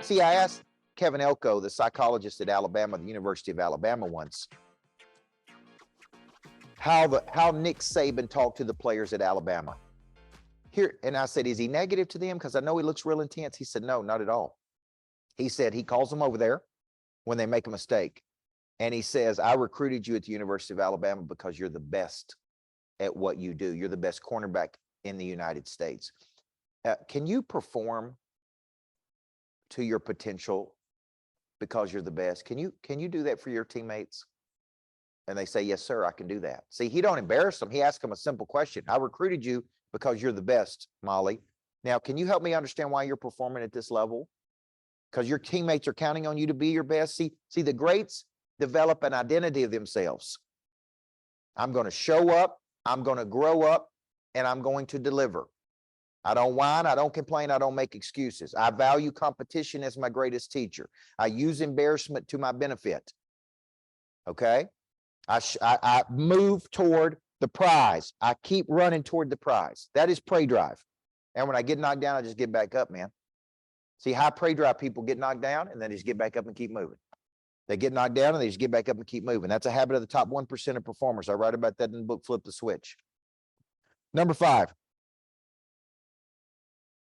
See, I asked Kevin Elko, the psychologist at Alabama, the University of Alabama once, how Nick Saban talked to the players at Alabama. And I said, is he negative to them? Because I know he looks real intense. He said, no, not at all. He said he calls them over there when they make a mistake. And he says, I recruited you at the University of Alabama because you're the best at what you do. You're the best cornerback in the United States. Can you perform to your potential because you're the best? Can you do that for your teammates? And they say, yes, sir, I can do that. See, he don't embarrass them. He asks them a simple question. I recruited you because you're the best, Molly. Now, can you help me understand why you're performing at this level? Because your teammates are counting on you to be your best. See, the greats develop an identity of themselves. I'm going to show up, I'm going to grow up, and I'm going to deliver. I don't whine, I don't complain, I don't make excuses. I value competition as my greatest teacher. I use embarrassment to my benefit. Okay? I move toward the prize. I keep running toward the prize. That is prey drive. And when I get knocked down, I just get back up, man. See, high prey drive people get knocked down and then they just get back up and keep moving. They get knocked down and they just get back up and keep moving. That's a habit of the top 1% of performers. I write about that in the book, Flip the Switch. Number 5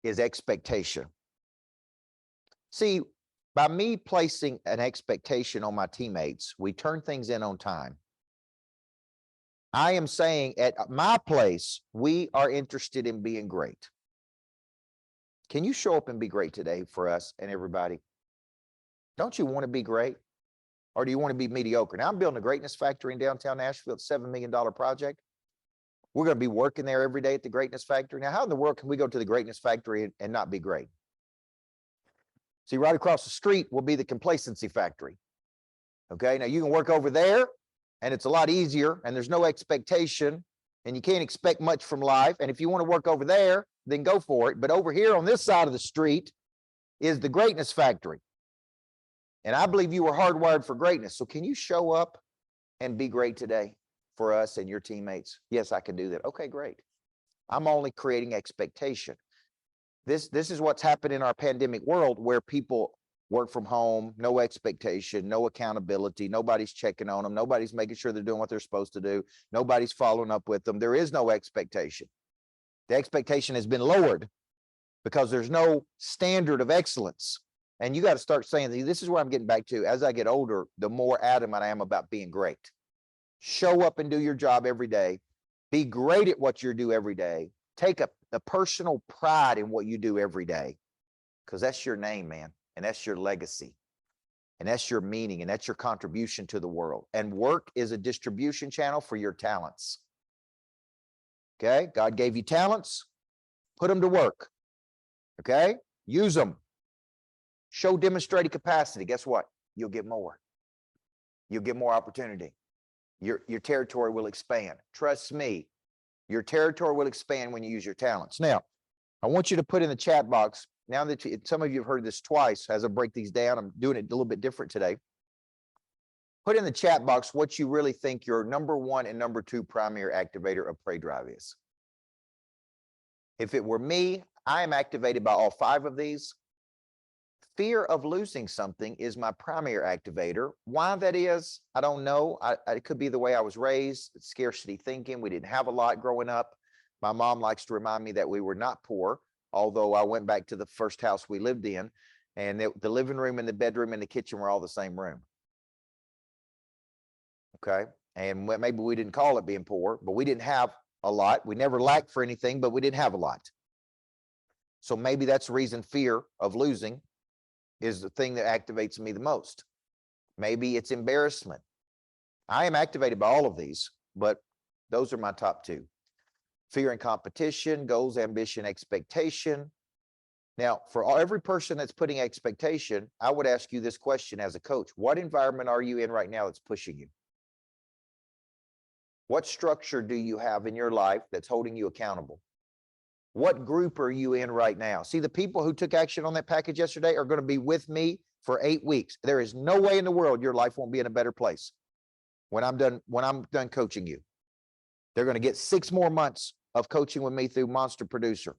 is expectation. See, by me placing an expectation on my teammates, we turn things in on time. I am saying at my place, we are interested in being great. Can you show up and be great today for us and everybody? Don't you want to be great? Or do you want to be mediocre? Now, I'm building a greatness factory in downtown Nashville. It's a $7 million project. We're going to be working there every day at the greatness factory. Now, how in the world can we go to the greatness factory and not be great? See, right across the street will be the complacency factory. Okay, now you can work over there and it's a lot easier and there's no expectation and you can't expect much from life. And if you want to work over there, then go for it. But over here on this side of the street is the greatness factory. And I believe you were hardwired for greatness. So can you show up and be great today for us and your teammates? Yes, I can do that. Okay, great. I'm only creating expectation. This is what's happened in our pandemic world where people work from home, no expectation, no accountability. Nobody's checking on them. Nobody's making sure they're doing what they're supposed to do. Nobody's following up with them. There is no expectation. The expectation has been lowered because there's no standard of excellence. And you got to start saying, this is where I'm getting back to. As I get older, the more adamant I am about being great. Show up and do your job every day. Be great at what you do every day. Take a personal pride in what you do every day, because that's your name, man, and that's your legacy, and that's your meaning, and that's your contribution to the world. And work is a distribution channel for your talents. Okay? God gave you talents. Put them to work. Okay? Use them. Show demonstrated capacity. Guess what? You'll get more. You'll get more opportunity. Your territory will expand. Trust me, your territory will expand when you use your talents. Now, I want you to put in the chat box, now that some of you have heard this twice, as I break these down, I'm doing it a little bit different today. Put in the chat box what you really think your number 1 and number 2 primary activator of prey drive is. If it were me, I am activated by all 5 of these. Fear of losing something is my primary activator. Why that is, I don't know. It could be the way I was raised, scarcity thinking. We didn't have a lot growing up. My mom likes to remind me that we were not poor, although I went back to the first house we lived in, and the living room and the bedroom and the kitchen were all the same room. Okay? And maybe we didn't call it being poor, but we didn't have a lot. We never lacked for anything, but we didn't have a lot. So maybe that's the reason fear of losing is the thing that activates me the most. Maybe it's embarrassment. I am activated by all of these, but those are my top 2. Fear and competition, goals, ambition, expectation. Now, for every person that's putting expectation, I would ask you this question as a coach. What environment are you in right now that's pushing you? What structure do you have in your life that's holding you accountable? What group are you in right now? See, the people who took action on that package yesterday are going to be with me for 8 weeks. There is no way in the world your life won't be in a better place when I'm done coaching you. They're going to get 6 more months of coaching with me through Monster Producer.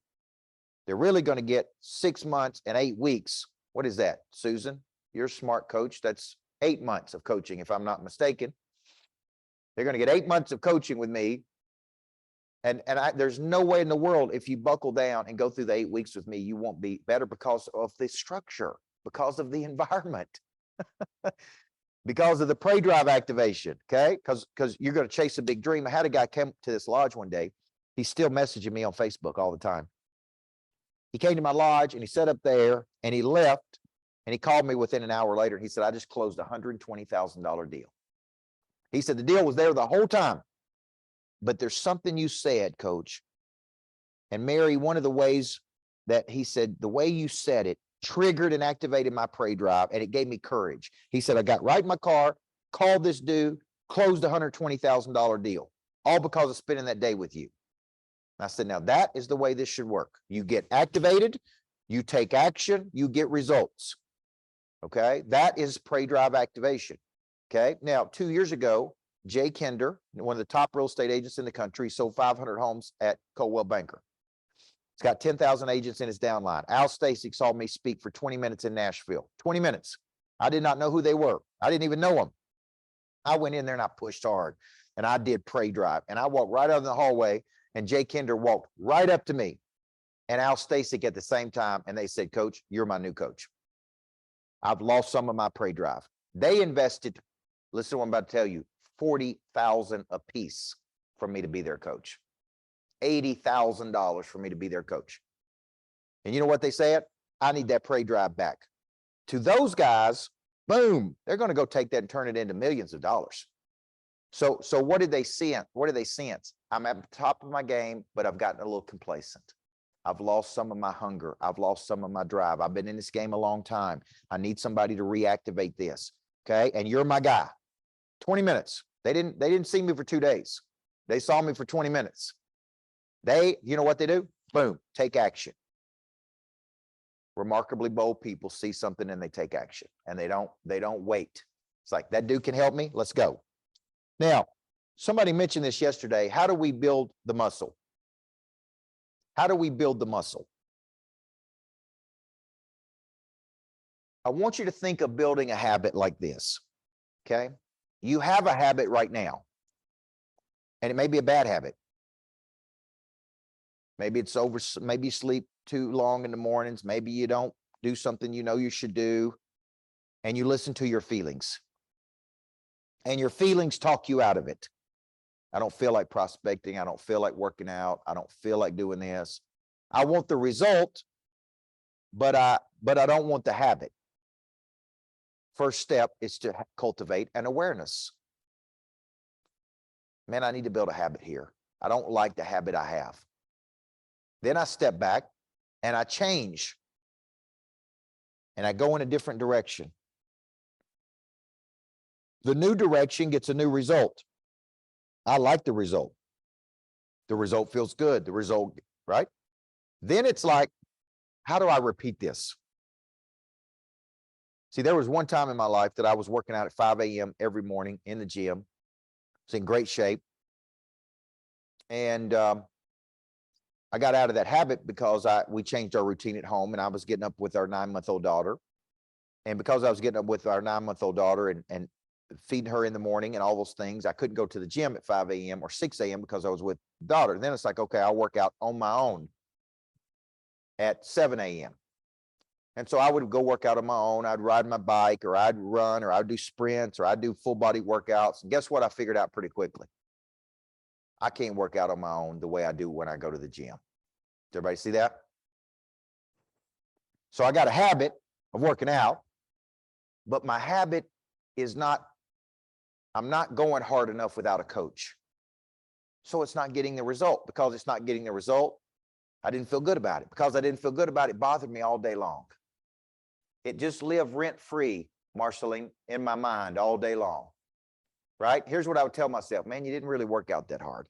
They're really going to get 6 months and 8 weeks What is that, Susan? You're a smart coach. That's 8 months of coaching, if I'm not mistaken. They're going to get 8 months of coaching with me. And there's no way in the world, if you buckle down and go through the 8 weeks with me, you won't be better because of the structure, because of the environment, because of the prey drive activation, okay? Because you're going to chase a big dream. I had a guy come to this lodge one day. He's still messaging me on Facebook all the time. He came to my lodge and he sat up there and he left and he called me within an hour later. He said, I just closed a $120,000 deal. He said, the deal was there the whole time. But there's something you said, Coach. And Mary, one of the ways that he said, the way you said it triggered and activated my prey drive, and it gave me courage. He said, I got right in my car, called this dude, closed a $120,000 deal, all because of spending that day with you. And I said, now that is the way this should work. You get activated, you take action, you get results. Okay, that is prey drive activation. Okay, now 2 years ago, Jay Kinder, one of the top real estate agents in the country, sold 500 homes at Coldwell Banker. He's got 10,000 agents in his downline. Al Stacy saw me speak for 20 minutes in Nashville. 20 minutes. I did not know who they were. I didn't even know them. I went in there and I pushed hard and I did prey drive. And I walked right out in the hallway and Jay Kinder walked right up to me and Al Stacy at the same time. And they said, Coach, you're my new coach. I've lost some of my prey drive. They invested, listen to what I'm about to tell you, $40,000 a piece for me to be their coach. $80,000 for me to be their coach. And you know what they said? I need that prey drive back. To those guys, boom, they're going to go take that and turn it into millions of dollars. So what did they sense? What did they sense? I'm at the top of my game, but I've gotten a little complacent. I've lost some of my hunger. I've lost some of my drive. I've been in this game a long time. I need somebody to reactivate this. Okay. And you're my guy. 20 minutes. They didn't see me for 2 days. They saw me for 20 minutes. You know what they do? Boom, take action. Remarkably bold people see something and they take action and they don't wait. It's like, that dude can help me. Let's go. Now, somebody mentioned this yesterday. How do we build the muscle? How do we build the muscle? I want you to think of building a habit like this. Okay. You have a habit right now, and it may be a bad habit. Maybe it's maybe you sleep too long in the mornings. Maybe you don't do something you know you should do, and you listen to your feelings. And your feelings talk you out of it. I don't feel like prospecting. I don't feel like working out. I don't feel like doing this. I want the result, but I don't want the habit. First step is to cultivate an awareness. Man, I need to build a habit here. I don't like the habit I have. Then I step back and I change and I go in a different direction. The new direction gets a new result. I like the result. The result feels good. The result, right? Then it's like, how do I repeat this? See, there was one time in my life that I was working out at 5 a.m. every morning in the gym. I was in great shape. And I got out of that habit because we changed our routine at home, and I was getting up with our 9-month-old daughter. And because I was getting up with our 9-month-old daughter and feeding her in the morning and all those things, I couldn't go to the gym at 5 a.m. or 6 a.m. because I was with daughter. And then it's like, okay, I'll work out on my own at 7 a.m. And so I would go work out on my own. I'd ride my bike, or I'd run, or I'd do sprints, or I'd do full body workouts. And guess what? I figured out pretty quickly. I can't work out on my own the way I do when I go to the gym. Does everybody see that? So I got a habit of working out, but my habit is not, I'm not going hard enough without a coach. So it's not getting the result. Because it's not getting the result, I didn't feel good about it. Because I didn't feel good about it, it bothered me all day long. It just lived rent-free, Marceline, in my mind all day long, right? Here's what I would tell myself, man, you didn't really work out that hard.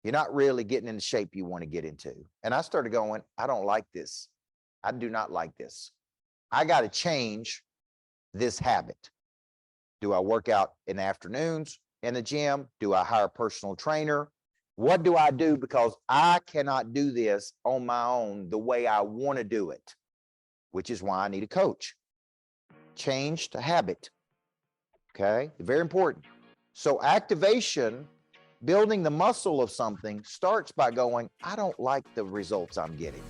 You're not really getting in the shape you want to get into. And I started going, I don't like this. I do not like this. I got to change this habit. Do I work out in the afternoons in the gym? Do I hire a personal trainer? What do I do? Because I cannot do this on my own the way I want to do it, which is why I need a coach. Change to habit. Okay, very important. So activation, building the muscle of something, starts by going, I don't like the results I'm getting.